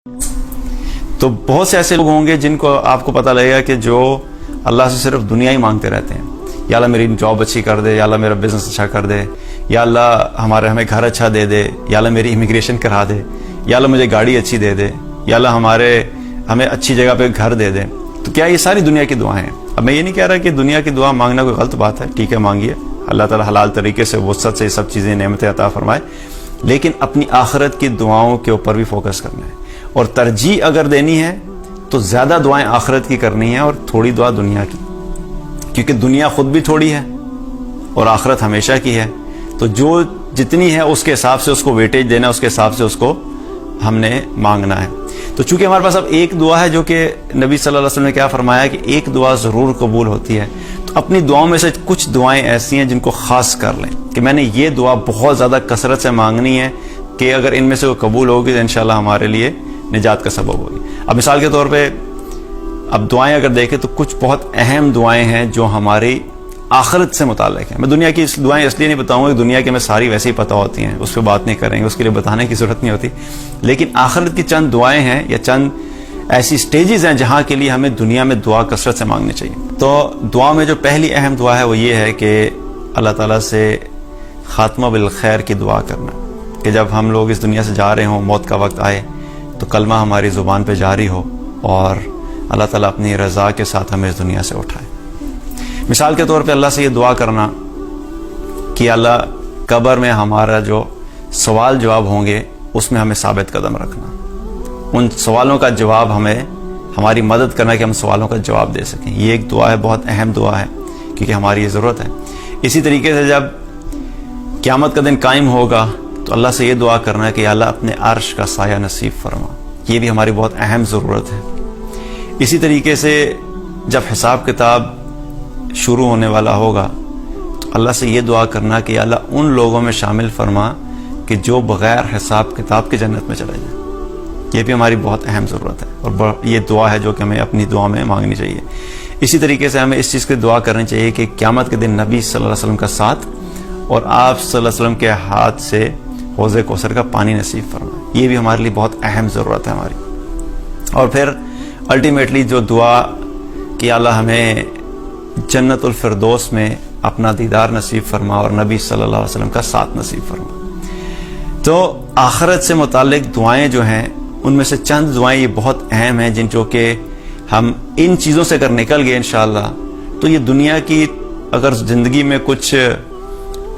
تو بہت سے ایسے لوگ ہوں گے جن کو آپ کو پتہ لگے گا کہ جو اللہ سے صرف دنیا ہی مانگتے رہتے ہیں. یا اللہ میری جاب اچھی کر دے, یا اللہ میرا بزنس اچھا کر دے, یا اللہ ہمیں گھر اچھا دے دے, یا اللہ میری امیگریشن کرا دے, یا اللہ مجھے گاڑی اچھی دے دے, یا اللہ ہمیں اچھی جگہ پہ گھر دے دے. تو کیا یہ ساری دنیا کی دعائیں ہیں؟ اب میں یہ نہیں کہہ رہا کہ دنیا کی دعا مانگنا کوئی غلط بات ہے, ٹھیک ہے مانگیے, اللہ تعالیٰ حلال طریقے سے وسعت سے یہ سب چیزیں نعمتیں عطا فرمائے, لیکن اپنی آخرت کی دعاؤں کے اوپر بھی فوکس کرنا ہے. اور ترجیح اگر دینی ہے تو زیادہ دعائیں آخرت کی کرنی ہیں اور تھوڑی دعا دنیا کی, کیونکہ دنیا خود بھی تھوڑی ہے اور آخرت ہمیشہ کی ہے. تو جو جتنی ہے اس کے حساب سے اس کو ویٹیج دینا, اس کے حساب سے اس کو ہم نے مانگنا ہے. تو چونکہ ہمارے پاس اب ایک دعا ہے جو کہ نبی صلی اللہ علیہ وسلم نے کیا فرمایا کہ ایک دعا ضرور قبول ہوتی ہے, تو اپنی دعاؤں میں سے کچھ دعائیں ایسی ہیں جن کو خاص کر لیں کہ میں نے یہ دعا بہت زیادہ کثرت سے مانگنی ہے کہ اگر ان میں سے وہ قبول ہوگی تو انشاءاللہ ہمارے لیے نجات کا سبب ہوگی. اب مثال کے طور پہ اب دعائیں اگر دیکھیں تو کچھ بہت اہم دعائیں ہیں جو ہماری آخرت سے متعلق ہیں. میں دنیا کی دعائیں اس لیے نہیں بتاؤں گا کہ دنیا کی ہمیں ساری ویسے ہی پتہ ہوتی ہیں, اس پہ بات نہیں کریں گے, اس کے لیے بتانے کی ضرورت نہیں ہوتی, لیکن آخرت کی چند دعائیں ہیں یا چند ایسی سٹیجز ہیں جہاں کے لیے ہمیں دنیا میں دعا کثرت سے مانگنی چاہیے. تو دعا میں جو پہلی اہم دعا ہے وہ یہ ہے کہ اللہ تعالیٰ سے خاتمہ بالخیر کی دعا کرنا, کہ جب ہم لوگ اس دنیا سے جا رہے ہوں, موت کا وقت آئے, تو کلمہ ہماری زبان پہ جاری ہو اور اللہ تعالیٰ اپنی رضا کے ساتھ ہمیں اس دنیا سے اٹھائے. مثال کے طور پہ اللہ سے یہ دعا کرنا کہ اللہ قبر میں ہمارا جو سوال جواب ہوں گے اس میں ہمیں ثابت قدم رکھنا, ان سوالوں کا جواب ہماری مدد کرنا کہ ہم سوالوں کا جواب دے سکیں. یہ ایک دعا ہے, بہت اہم دعا ہے, کیونکہ ہماری یہ ضرورت ہے. اسی طریقے سے جب قیامت کا دن قائم ہوگا تو اللہ سے یہ دعا کرنا ہے کہ اللہ اپنے عرش کا سایہ نصیب فرما, یہ بھی ہماری بہت اہم ضرورت ہے. اسی طریقے سے جب حساب کتاب شروع ہونے والا ہوگا تو اللہ سے یہ دعا کرنا کہ اللہ ان لوگوں میں شامل فرما کہ جو بغیر حساب کتاب کی جنت میں چلے جائیں. یہ بھی ہماری بہت اہم ضرورت ہے اور یہ دعا ہے جو کہ ہمیں اپنی دعا میں مانگنی چاہیے. اسی طریقے سے ہمیں اس چیز کی دعا کرنی چاہیے کہ قیامت کے دن نبی صلی اللہ علیہ وسلم کا ساتھ اور آپ صلی اللہ علیہ وسلم کے ہاتھ سے حوض کوثر کا پانی نصیب فرمائے. یہ بھی ہمارے لیے بہت اہم ضرورت ہے ہماری. اور پھر الٹیمیٹلی جو دعا کہ اللہ ہمیں جنت الفردوس میں اپنا دیدار نصیب فرما اور نبی صلی اللہ علیہ وسلم کا ساتھ نصیب فرما. تو آخرت سے متعلق دعائیں جو ہیں ان میں سے چند دعائیں یہ بہت اہم ہیں جن جو کہ ہم ان چیزوں سے اگر نکل گئے انشاءاللہ تو یہ دنیا کی اگر زندگی میں کچھ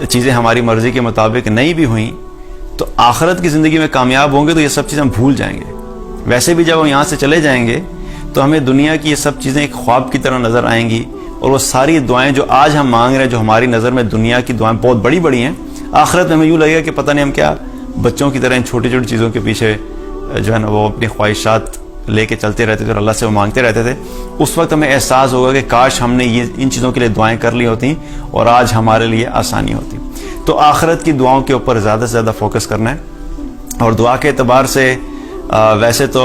چیزیں ہماری مرضی کے مطابق نہیں بھی ہوئیں تو آخرت کی زندگی میں کامیاب ہوں گے تو یہ سب چیزیں ہم بھول جائیں گے. ویسے بھی جب ہم یہاں سے چلے جائیں گے تو ہمیں دنیا کی یہ سب چیزیں ایک خواب کی طرح نظر آئیں گی, اور وہ ساری دعائیں جو آج ہم مانگ رہے ہیں جو ہماری نظر میں دنیا کی دعائیں بہت بڑی بڑی ہیں, آخرت میں ہمیں یوں لگے گا کہ پتہ نہیں ہم کیا بچوں کی طرح ان چھوٹی چھوٹی چیزوں کے پیچھے جو ہے نا وہ اپنی خواہشات لے کے چلتے رہتے تھے اور اللہ سے وہ مانگتے رہتے تھے. اس وقت ہمیں احساس ہوگا کہ کاش ہم نے ان چیزوں کے لیے دعائیں کر لی ہوتی اور آج ہمارے لیے آسانی ہوتی. تو آخرت کی دعاؤں کے اوپر زیادہ سے زیادہ فوکس کرنا ہے. اور دعا کے اعتبار سے ویسے تو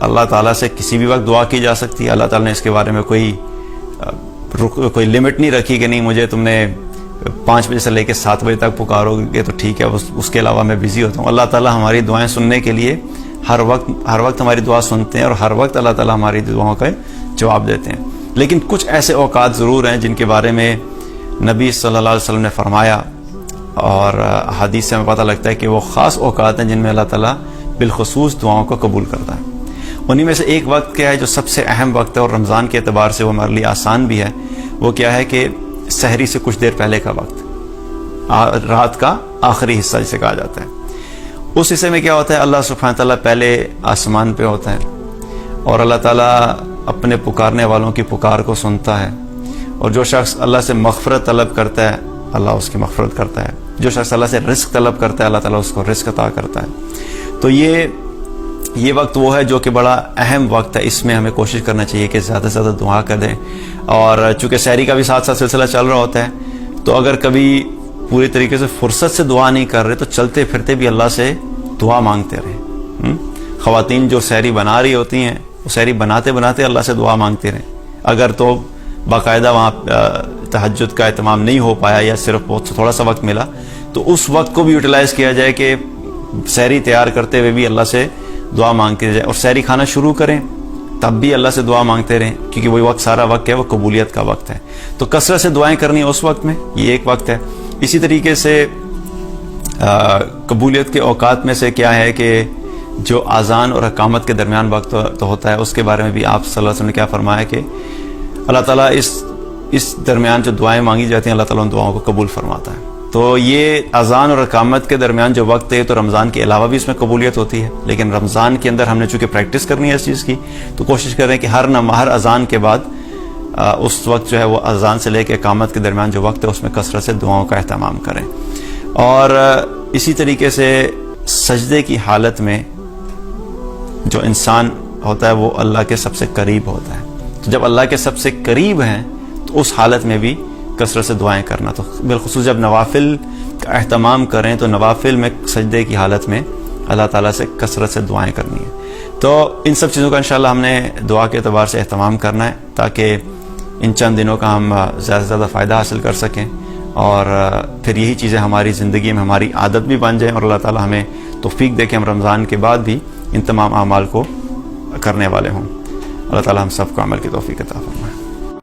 اللہ تعالیٰ سے کسی بھی وقت دعا کی جا سکتی ہے. اللہ تعالیٰ نے اس کے بارے میں کوئی لمٹ نہیں رکھی کہ نہیں مجھے تم نے 5 بجے سے لے کے 7 بجے تک پکارو گے تو ٹھیک ہے, اس کے علاوہ میں بزی ہوتا ہوں. اللہ تعالیٰ ہماری دعائیں سننے کے لیے ہر وقت ہماری دعا سنتے ہیں اور ہر وقت اللہ تعالیٰ ہماری دعاؤں کا جواب دیتے ہیں. لیکن کچھ ایسے اوقات ضرور ہیں جن کے بارے میں نبی صلی اللہ علیہ وسلم نے فرمایا اور حدیث سے ہمیں پتہ لگتا ہے کہ وہ خاص اوقات ہیں جن میں اللہ تعالیٰ بالخصوص دعاؤں کو قبول کرتا ہے. انہی میں سے ایک وقت کیا ہے جو سب سے اہم وقت ہے اور رمضان کے اعتبار سے وہ ہمارے لیے آسان بھی ہے. وہ کیا ہے کہ سحری سے کچھ دیر پہلے کا وقت, رات کا آخری حصہ جسے کہا جاتا ہے. اس حصے میں کیا ہوتا ہے, اللہ سبحانہ تعالیٰ پہلے آسمان پہ ہوتا ہے اور اللہ تعالیٰ اپنے پکارنے والوں کی پکار کو سنتا ہے, اور جو شخص اللہ سے مغفرت طلب کرتا ہے اللہ اس کی مغفرت کرتا ہے, جو شخص اللہ سے رزق طلب کرتا ہے اللہ تعالیٰ اس کو رزق عطا کرتا ہے. تو یہ وقت وہ ہے جو کہ بڑا اہم وقت ہے. اس میں ہمیں کوشش کرنا چاہیے کہ زیادہ سے زیادہ دعا کریں, اور چونکہ سحری کا بھی ساتھ ساتھ سلسلہ چل رہا ہوتا ہے تو اگر کبھی پوری طریقے سے فرصت سے دعا نہیں کر رہے تو چلتے پھرتے بھی اللہ سے دعا مانگتے رہیں. خواتین جو سحری بنا رہی ہوتی ہیں وہ سحری بناتے بناتے اللہ سے دعا مانگتے رہیں. اگر تو باقاعدہ وہاں تہجد کا اہتمام نہیں ہو پایا یا صرف بہت تھوڑا سا وقت ملا تو اس وقت کو بھی یوٹیلائز کیا جائے کہ سحری تیار کرتے ہوئے بھی اللہ سے دعا مانگتے جائیں, اور سحری کھانا شروع کریں تب بھی اللہ سے دعا مانگتے رہیں, کیونکہ وہی وقت سارا وقت ہے وہ قبولیت کا وقت ہے. تو کثرت سے دعائیں کرنی اس وقت میں, یہ ایک وقت ہے. اسی طریقے سے قبولیت کے اوقات میں سے کیا ہے کہ جو اذان اور اقامت کے درمیان وقت تو ہوتا ہے, اس کے بارے میں بھی آپ صلی اللہ علیہ وسلم نے کیا فرمایا کہ اللہ تعالیٰ اس درمیان جو دعائیں مانگی جاتی ہیں اللہ تعالیٰ ان دعاؤں کو قبول فرماتا ہے. تو یہ اذان اور اقامت کے درمیان جو وقت ہے تو رمضان کے علاوہ بھی اس میں قبولیت ہوتی ہے, لیکن رمضان کے اندر ہم نے چونکہ پریکٹس کرنی ہے اس چیز کی, تو کوشش کریں کہ ہر اذان کے بعد اس وقت جو ہے وہ اذان سے لے کے اقامت کے درمیان جو وقت ہے اس میں کثرت سے دعاؤں کا اہتمام کریں. اور اسی طریقے سے سجدے کی حالت میں جو انسان ہوتا ہے وہ اللہ کے سب سے قریب ہوتا ہے. تو جب اللہ کے سب سے قریب ہیں تو اس حالت میں بھی کثرت سے دعائیں کرنا, تو بالخصوص جب نوافل کا اہتمام کریں تو نوافل میں سجدے کی حالت میں اللہ تعالیٰ سے کثرت سے دعائیں کرنی ہیں. تو ان سب چیزوں کا انشاءاللہ ہم نے دعا کے اعتبار سے اہتمام کرنا ہے تاکہ ان چند دنوں کا ہم زیادہ سے زیادہ فائدہ حاصل کر سکیں, اور پھر یہی چیزیں ہماری زندگی میں ہماری عادت بھی بن جائیں, اور اللہ تعالیٰ ہمیں توفیق دے کہ ہم رمضان کے بعد بھی ان تمام اعمال کو کرنے والے ہوں. اللہ تعالیٰ ہم سب کو عمل کی توفیق عطا فرمائے.